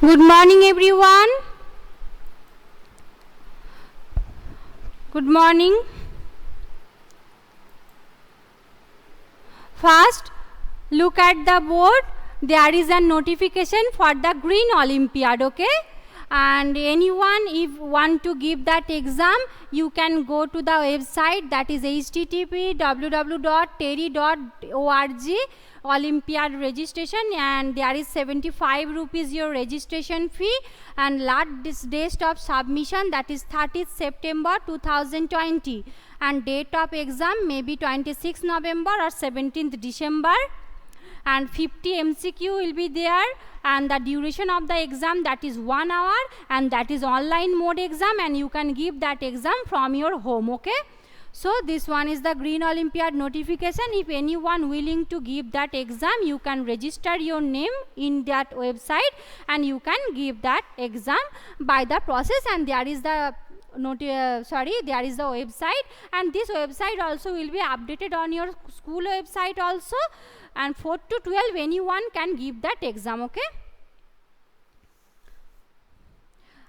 Good morning, everyone. Good morning. First, look at the board. There is a notification for the Green Olympiad, okay? And anyone, if want to give that exam, you can go to the website, that is http://www.teri.org Olympiad registration, and there is 75 rupees your registration fee, and last date of submission, that is 30th September 2020, and date of exam may be 26th November or 17th December, and 50 MCQ will be there, and the duration of the exam, that is 1 hour, and that is online mode exam, and you can give that exam from your home, okay? So this one is the Green Olympiad notification. If anyone willing to give that exam, you can register your name in that website and you can give that exam by the process, and there is the there is the website, and this website also will be updated on your school website also, and 4 to 12 anyone can give that exam, okay?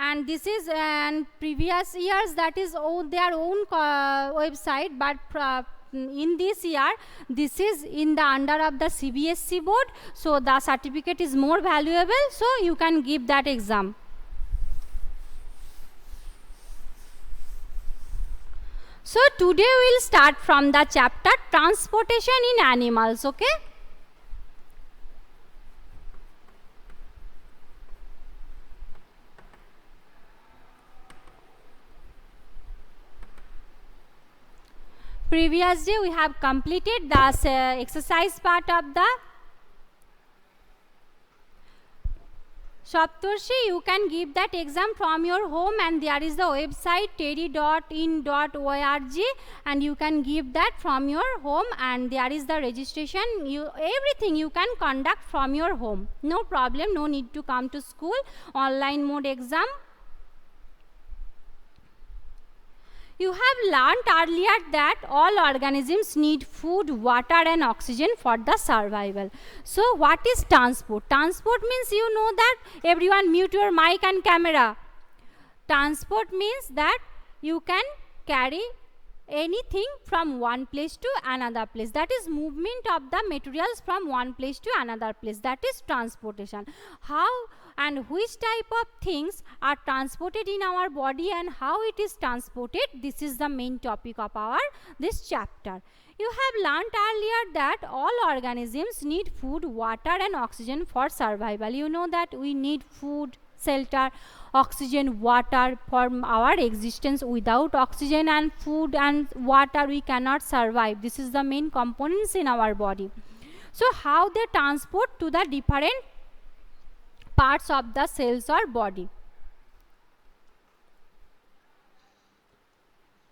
And this is previous years, that is their own website, but in this year this is in the under of the CBSE board, so the certificate is more valuable, so you can give that exam. So today we will start from the chapter Transportation in Animals, okay? Previous day we have completed the exercise part of the Saptarshi. You can give that exam from your home, and there is the website teri.in.org, and you can give that from your home, and there is the registration, everything you can conduct from your home, no problem, no need to come to school, online mode exam. You have learnt earlier that all organisms need food, water and oxygen for the survival. So what is transport? Transport means, you know that, everyone mute your mic and camera. Transport means that you can carry anything from one place to another place, that is movement of the materials from one place to another place, that is transportation. How and which type of things are transported in our body and how it is transported, this is the main topic of our this chapter. You have learnt earlier that all organisms need food, water and oxygen for survival. You know that we need food, shelter, oxygen, water for our existence. Without oxygen and food and water we cannot survive. This is the main components in our body. So how they transport to the different parts of the cells or body.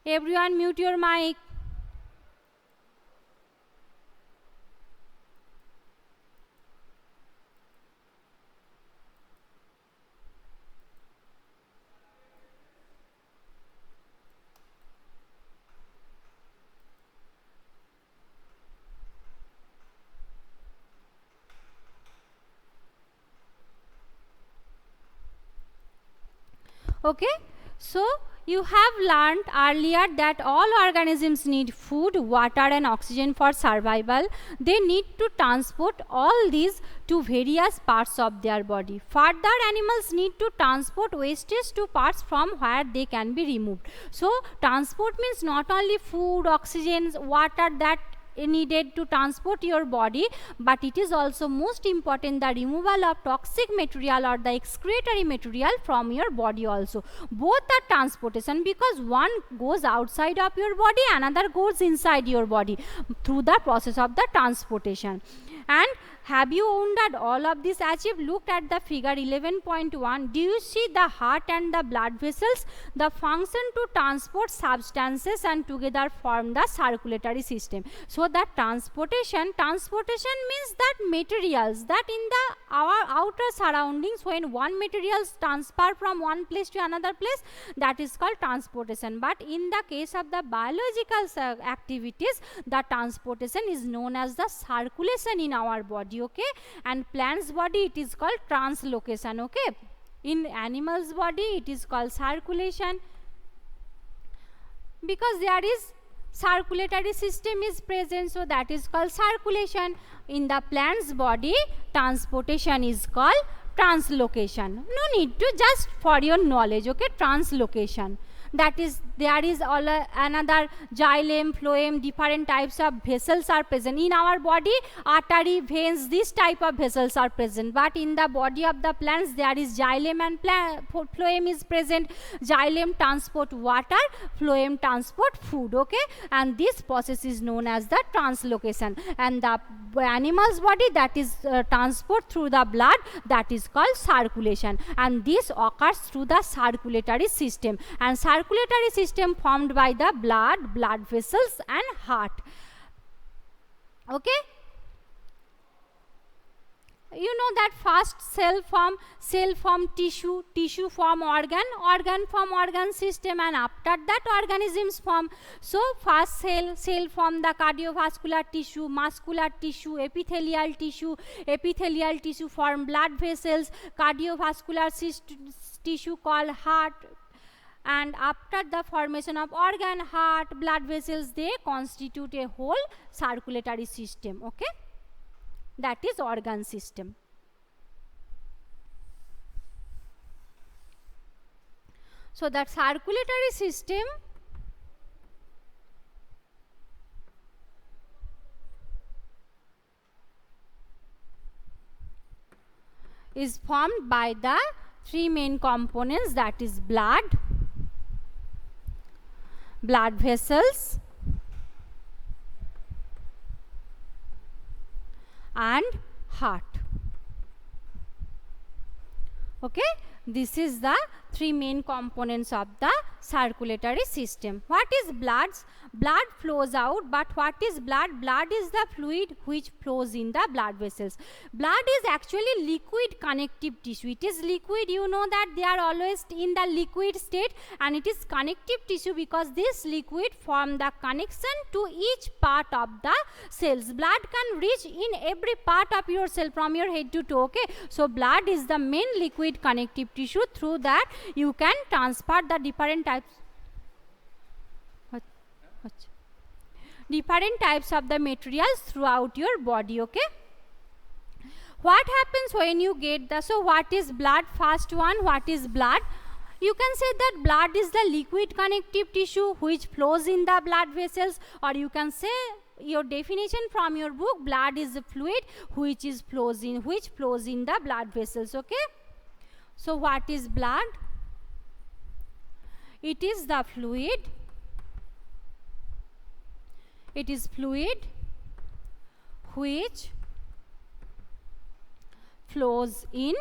Everyone mute your mic. Okay, so you have learnt earlier that all organisms need food, water and oxygen for survival. They need to transport all these to various parts of their body. Further, animals need to transport wastage to parts from where they can be removed. So transport means not only food, oxygen, water that needed to transport your body, but it is also most important the removal of toxic material or the excretory material from your body also. Both are transportation, because one goes outside of your body, another goes inside your body through the process of the transportation. And have you wondered all of this achieved? Look at the figure 11.1. Do you see the heart and the blood vessels? The function to transport substances and together form the circulatory system. So that transportation means that materials that in our outer surroundings, when one materials transfer from one place to another place, that is called transportation. But in the case of the biological activities, the transportation is known as the circulation in our body, okay? And plants body, it is called translocation, okay? In animals body, it is called circulation, because there is circulatory system is present, so that is called circulation. In the plant's body, transportation is called translocation. No need to, just for your knowledge, okay? Translocation, that is, there is all another xylem, phloem, different types of vessels are present in our body. Artery, veins, this type of vessels are present, but in the body of the plants there is xylem and phloem is present. Xylem transport water, phloem transport food, okay? And this process is known as the translocation. And the animal's body, that is transport through the blood, that is called circulation, and this occurs through the circulatory system. And circulatory system formed by the blood vessels and heart, okay? You know that first cell form tissue, tissue form organ, organ form organ system, and after that organisms form. So first cell form the cardiovascular tissue, muscular tissue, epithelial tissue form blood vessels, cardiovascular tissue called heart, and after the formation of organ, heart, blood vessels, they constitute a whole circulatory system, okay? That is organ system. So that circulatory system is formed by the three main components, that is blood vessels, and heart, okay? This is the three main components of the circulatory system. What is blood? Blood flows out, but what is blood? Blood is the fluid which flows in the blood vessels. Blood is actually liquid connective tissue. It is liquid, you know that they are always in the liquid state, and it is connective tissue because this liquid form the connection to each part of the cells. Blood can reach in every part of your cell from your head to toe, okay? So blood is the main liquid connective tissue. Through that you can transfer the different types of the materials throughout your body, okay? What happens when you get the, so what is blood? First one, what is blood? You can say that blood is the liquid connective tissue which flows in the blood vessels, or you can say your definition from your book, blood is a fluid which flows in the blood vessels, okay? So what is blood? It is the fluid. It is fluid which flows in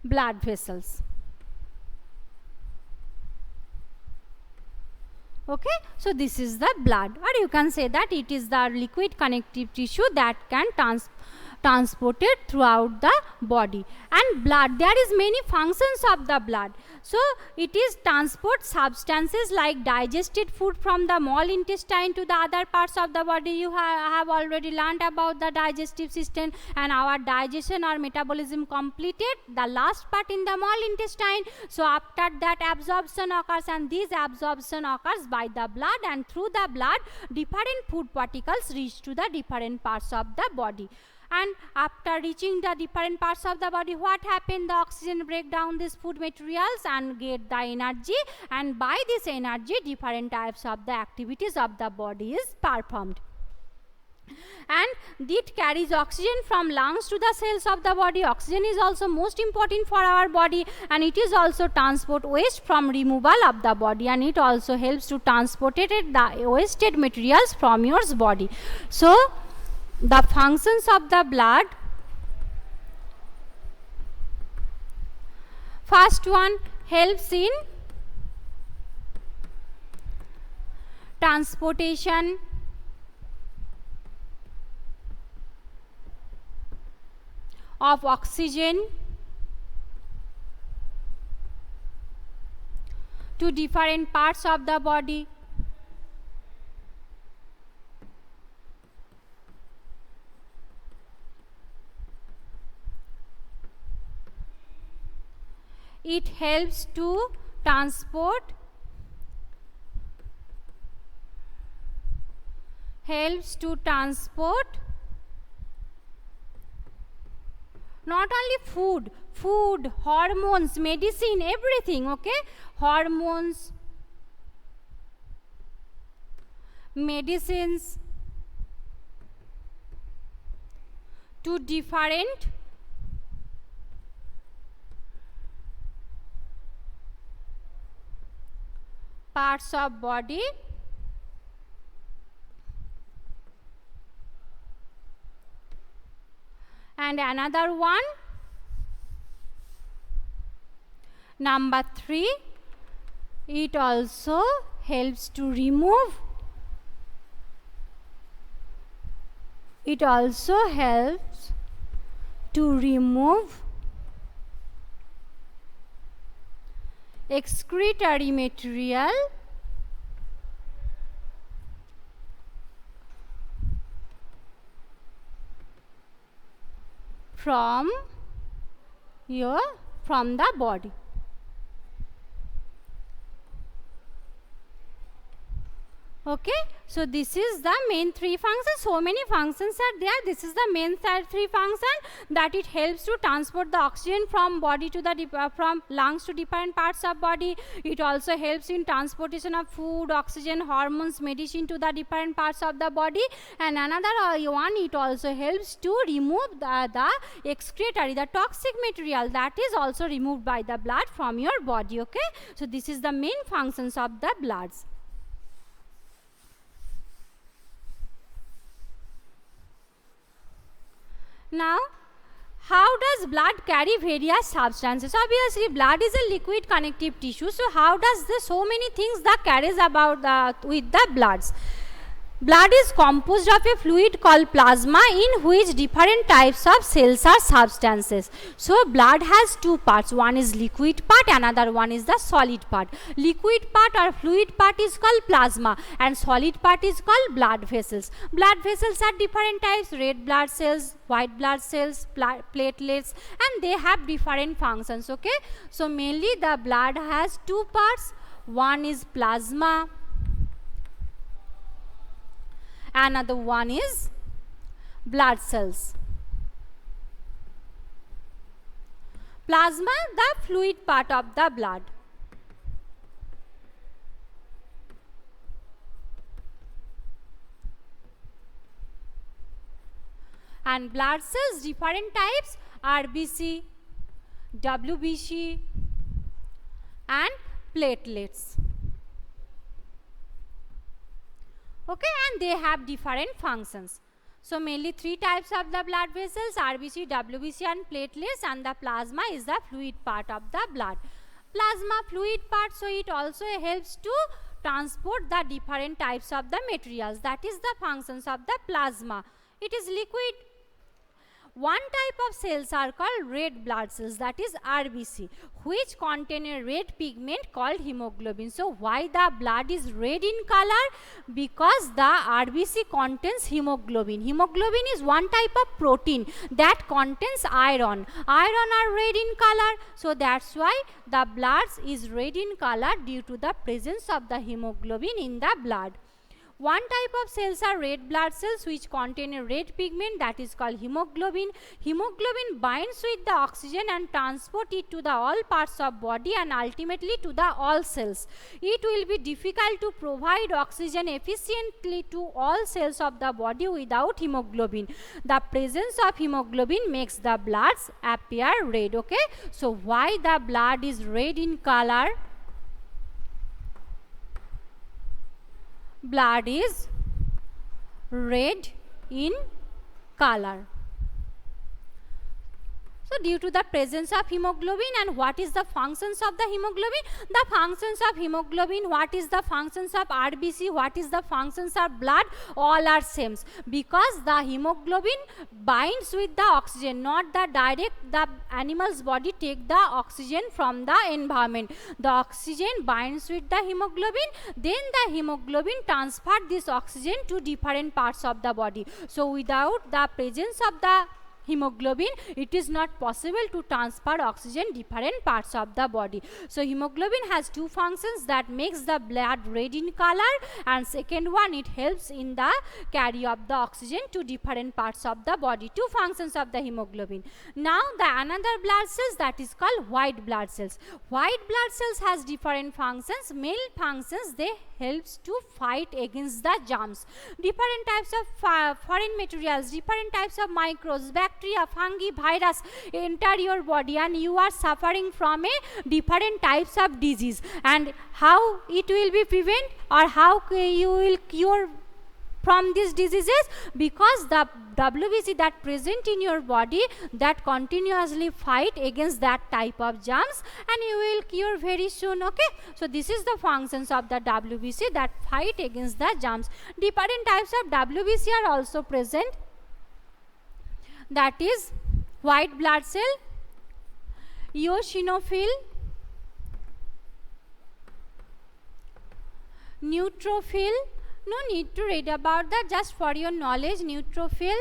blood vessels. Okay, so this is the blood, or you can say that it is the liquid connective tissue that can transported throughout the body. And blood, there is many functions of the blood. So it is transport substances like digested food from the small intestine to the other parts of the body. You have already learned about the digestive system, and our digestion or metabolism completed the last part in the small intestine. So after that absorption occurs, and this absorption occurs by the blood, and through the blood different food particles reach to the different parts of the body. And after reaching the different parts of the body, what happened? The oxygen break down these food materials and get the energy, and by this energy different types of the activities of the body is performed. And it carries oxygen from lungs to the cells of the body. Oxygen is also most important for our body, and it is also transport waste from removal of the body, and it also helps to transport the wasted materials from your body. So the functions of the blood, first one, helps in transportation of oxygen to different parts of the body. it helps to transport not only food, hormones, medicine, everything, okay? Hormones, medicines to different parts of body and another one, number 3, it also helps to remove excretory material from the body. Okay, so this is the main 3 functions. So many functions are there. This is the main 3 function, that it helps to transport the oxygen from body to the from lungs to different parts of body. It also helps in transportation of food, oxygen, hormones, medicine to the different parts of the body. And another one, it also helps to remove the excretory, the toxic material that is also removed by the blood from your body. Okay, so this is the main functions of the bloods. Now, how does blood carry various substances? Obviously, blood is a liquid connective tissue. So, how does so many things that carries about with the bloods? Blood is composed of a fluid called plasma, in which different types of cells are substances. So, blood has 2 parts. One is liquid part, another one is the solid part. Liquid part or fluid part is called plasma, and solid part is called blood vessels. Blood vessels are different types: red blood cells, white blood cells, platelets, and they have different functions. Okay, so mainly the blood has 2 parts. One is plasma, another one is blood cells. Plasma, the fluid part of the blood. And blood cells, different types: RBC, WBC, and platelets. Okay, and they have different functions. So, mainly 3 types of the blood vessels: RBC, WBC, and platelets, and the plasma is the fluid part of the blood. Plasma, fluid part, so it also helps to transport the different types of the materials. That is the functions of the plasma. It is liquid. One type of cells are called red blood cells, that is RBC, which contain a red pigment called hemoglobin. So, why the blood is red in color? Because the RBC contains hemoglobin. Hemoglobin is one type of protein that contains iron. Iron are red in color. So, that's why the blood is red in color, due to the presence of the hemoglobin in the blood. One type of cells are red blood cells, which contain a red pigment, that is called hemoglobin. Hemoglobin binds with the oxygen and transport it to the all parts of body and ultimately to the all cells. It will be difficult to provide oxygen efficiently to all cells of the body without hemoglobin. The presence of hemoglobin makes the bloods appear red. Okay, so why the blood is red in color? Blood is red in color. So, due to the presence of hemoglobin, and what is the functions of the hemoglobin? The functions of hemoglobin, what is the functions of RBC, what is the functions of blood, all are same, because the hemoglobin binds with the oxygen, not the direct, the animal's body take the oxygen from the environment. The oxygen binds with the hemoglobin, then the hemoglobin transfer this oxygen to different parts of the body. So, without the presence of the hemoglobin, it is not possible to transfer oxygen different parts of the body. So hemoglobin has two functions, that makes the blood red in color, and second one, it helps in the carry of the oxygen to different parts of the body. Two functions of the hemoglobin. Now the another blood cells, that is called white blood cells. White blood cells has different functions. Main functions, they helps to fight against the germs, different types of foreign materials, different types of microbes, bacteria, fungi, virus enter your body, and you are suffering from a different types of disease. And how it will be prevent, or how you will cure from these diseases? Because the WBC that present in your body, that continuously fight against that type of germs, and you will cure very soon. Okay, so this is the functions of the WBC that fight against the germs. Different types of WBC are also present, that is white blood cell, eosinophil, neutrophil. No need to read about that, just for your knowledge. Neutrophil,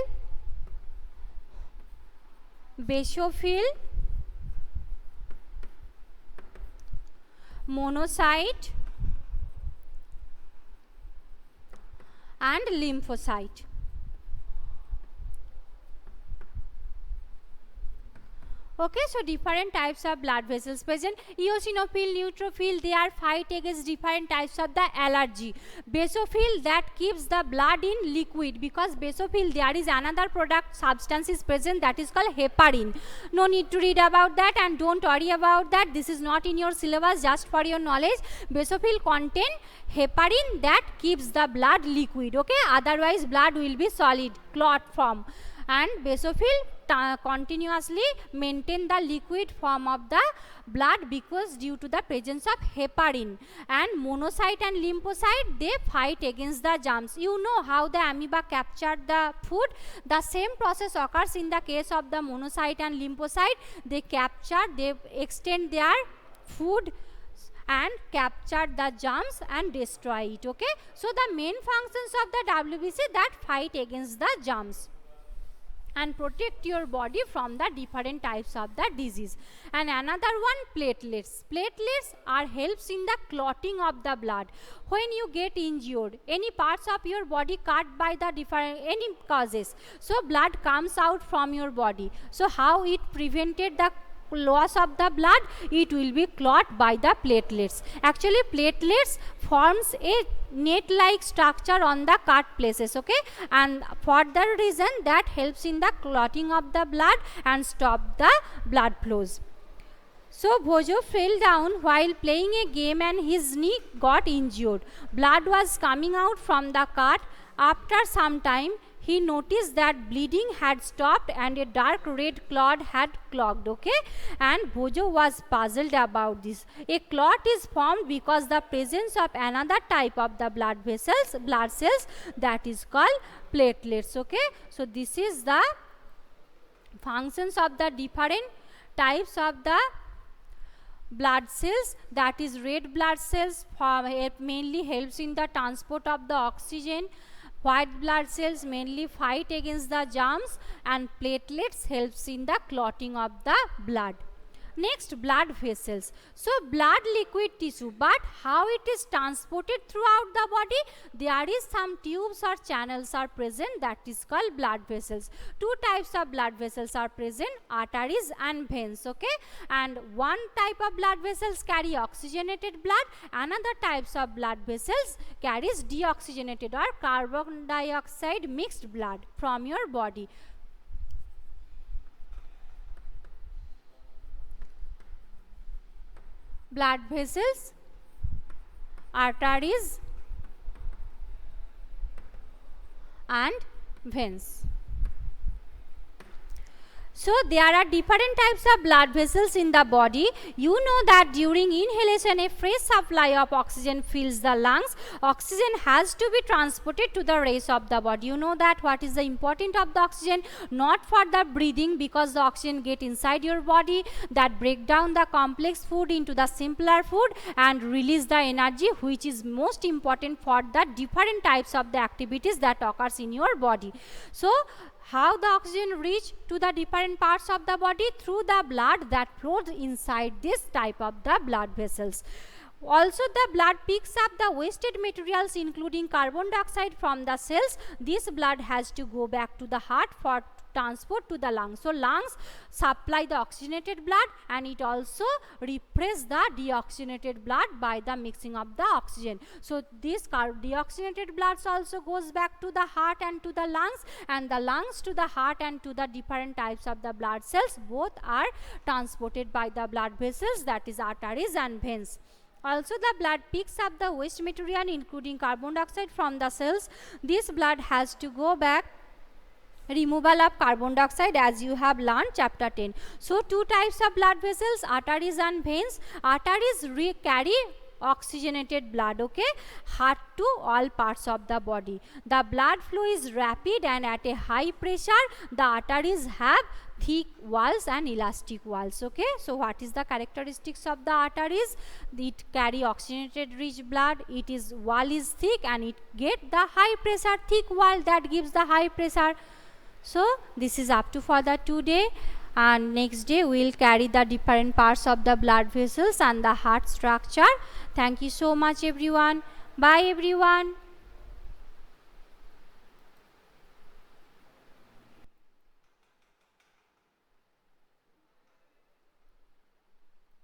basophil, monocyte, and lymphocyte. Okay, so different types of blood vessels present. Eosinophil, neutrophil, they are fight against different types of the allergy. Basophil, that keeps the blood in liquid, because basophil, there is another product substance is present, that is called heparin. No need to read about that, and don't worry about that, this is not in your syllabus, just for your knowledge. Basophil contain heparin that keeps the blood liquid. Okay, otherwise blood will be solid, clot form. And basophil continuously maintain the liquid form of the blood, because due to the presence of heparin. And monocyte and lymphocyte, they fight against the germs. You know how the amoeba captured the food. The same process occurs in the case of the monocyte and lymphocyte. They capture, they extend their food and capture the germs and destroy it. Okay, so the main functions of the WBC, that fight against the germs and protect your body from the different types of the disease. And another one, platelets. Platelets are helps in the clotting of the blood. When you get injured, any parts of your body cut by the different any causes, so blood comes out from your body. So how it prevented the loss of the blood? It will be clot by the platelets. Actually platelets forms a net like structure on the cut places. Okay, and for that reason, that helps in the clotting of the blood and stop the blood flows. So Bhojo fell down while playing a game and his knee got injured. Blood was coming out from the cut. After some time, he noticed that bleeding had stopped and a dark red clot had clogged. Okay, and Bhojo was puzzled about this. A clot is formed because the presence of another type of the blood cells, that is called platelets. Okay, so this is the functions of the different types of the blood cells, that is red blood cells mainly helps in the transport of the oxygen. White blood cells mainly fight against the germs, and platelets helps in the clotting of the blood. Next, blood vessels. So blood liquid tissue, but how it is transported throughout the body? There is some tubes or channels are present, that is called blood vessels. Two types of blood vessels are present, arteries and veins. Okay, and one type of blood vessels carry oxygenated blood, another types of blood vessels carries deoxygenated or carbon dioxide mixed blood from your body. Blood vessels, arteries and veins. So there are different types of blood vessels in the body. You know that during inhalation, a fresh supply of oxygen fills the lungs. Oxygen has to be transported to the rest of the body. You know that what is the importance of the oxygen? Not for the breathing, because the oxygen get inside your body, that break down the complex food into the simpler food and release the energy, which is most important for the different types of the activities that occurs in your body. So How the oxygen reach to the different parts of the body? Through the blood that flows inside this type of the blood vessels. Also, the blood picks up the wasted materials including carbon dioxide from the cells. This blood has to go back to the heart for transport to the lungs. So, lungs supply the oxygenated blood and it also replaces the deoxygenated blood by the mixing of the oxygen. So, this deoxygenated blood also goes back to the heart and to the lungs, and the lungs to the heart and to the different types of the blood cells. Both are transported by the blood vessels, that is arteries and veins. Also, the blood picks up the waste material including carbon dioxide from the cells. This blood has to go back, removal of carbon dioxide, as you have learned chapter 10. So, two types of blood vessels, arteries and veins. Arteries carry oxygenated blood, okay, heart to all parts of the body. The blood flow is rapid and at a high pressure. The arteries have thick walls and elastic walls, okay. So, what is the characteristics of the arteries? It carry oxygenated rich blood, it is wall is thick and it get the high pressure thick wall that gives the high pressure. So, this is up to for the today, and next day we will carry the different parts of the blood vessels and the heart structure. Thank you so much everyone. Bye everyone.